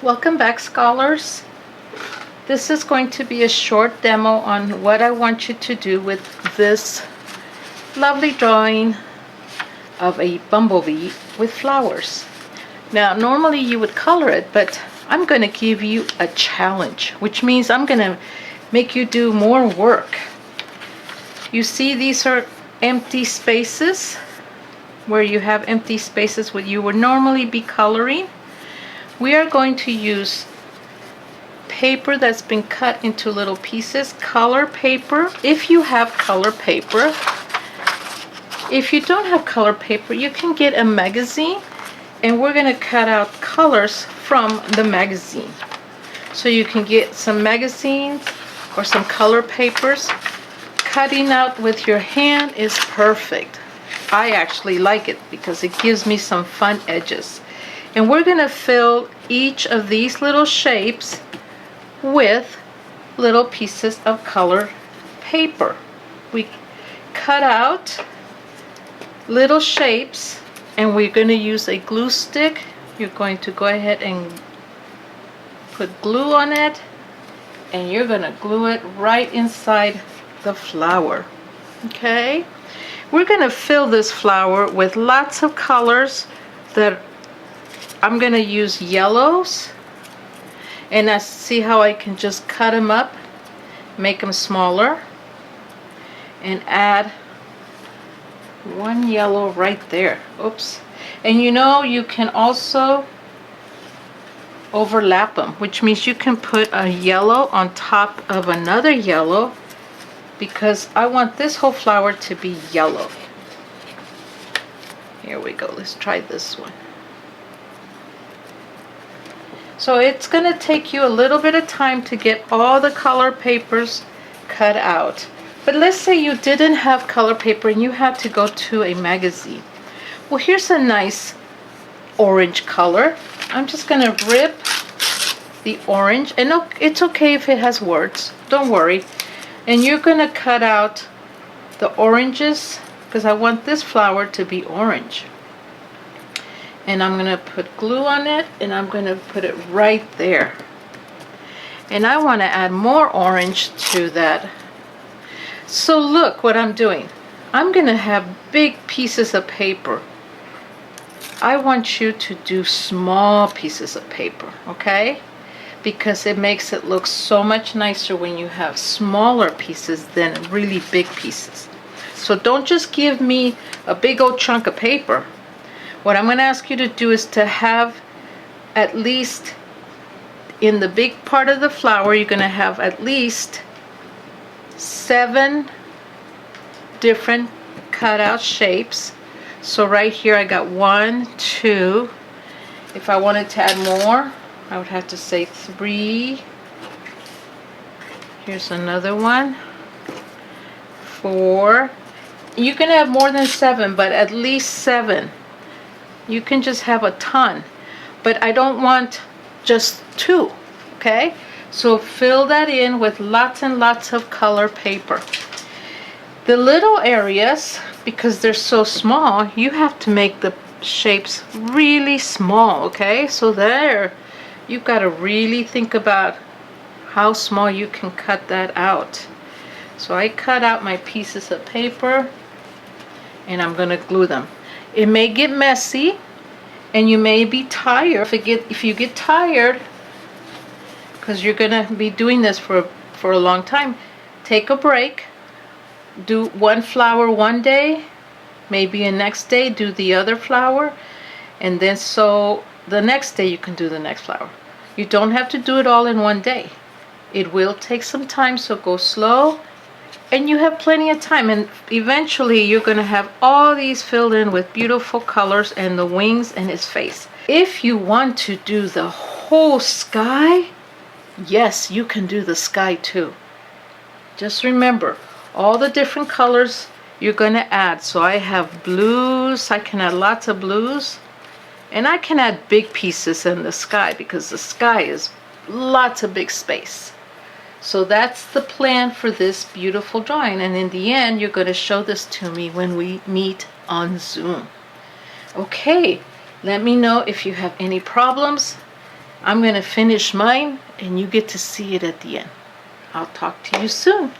Welcome back, scholars. This is going to be a short demo on what I want you to do with this lovely drawing of a bumblebee with flowers. Now, normally you would color it, but I'm going to give you a challenge, which means I'm going to make you do more work. You see, these are empty spaces where you have empty spaces where you would normally be coloring. We are going to use paper that's been cut into little pieces, color paper, if you have color paper. If you don't have color paper, you can get a magazine, and we're going to cut out colors from the magazine. So you can get some magazines or some color papers. Cutting out with your hand is perfect. I actually like it because it gives me some fun edges. And we're going to fill each of these little shapes with little pieces of colored paper. We cut out little shapes, and we're going to use a glue stick. You're going to go ahead and put glue on it, and you're going to glue it right inside the flower. Okay? We're going to fill this flower with lots of colors that I'm going to use yellows, and I see how I can just cut them up, make them smaller, and add one yellow right there. Oops. And you know, you can also overlap them, which means you can put a yellow on top of another yellow, because I want this whole flower to be yellow. Here we go. Let's try this one. So it's going to take you a little bit of time to get all the color papers cut out. But let's say you didn't have color paper and you had to go to a magazine. Well, here's a nice orange color. I'm just going to rip the orange, and it's okay if it has words, don't worry. And you're going to cut out the oranges because I want this flower to be orange. And I'm going to put glue on it, and I'm going to put it right there. And I want to add more orange to that. So look what I'm doing. I'm going to have big pieces of paper. I want you to do small pieces of paper, okay? Because it makes it look so much nicer when you have smaller pieces than really big pieces. So don't just give me a big old chunk of paper. What I'm going to ask you to do is to have at least, in the big part of the flower, you're going to have at least 7 different cutout shapes. So right here I got 1, 2. If I wanted to add more, I would have to say 3. Here's another one. 4. You can have more than 7, but at least 7. You can just have a ton, but I don't want just 2, okay? So fill that in with lots and lots of color paper. The little areas, because they're so small, you have to make the shapes really small, okay? So there, you've got to really think about how small you can cut that out. So I cut out my pieces of paper, and I'm going to glue them. It may get messy, and you may be tired. If you get tired, because you're going to be doing this for a long time, take a break. Do one flower one day, maybe the next day do the other flower, and then so the next day you can do the next flower. You don't have to do it all in one day. It will take some time, so go slow. And you have plenty of time, and eventually you're going to have all these filled in with beautiful colors and the wings and his face. If you want to do the whole sky, yes, you can do the sky too. Just remember all the different colors you're going to add. So I have blues, I can add lots of blues, and I can add big pieces in the sky because the sky is lots of big space. So that's the plan for this beautiful drawing, and in the end you're going to show this to me when we meet on Zoom. Okay, let me know if you have any problems. I'm going to finish mine and you get to see it at the end. I'll talk to you soon.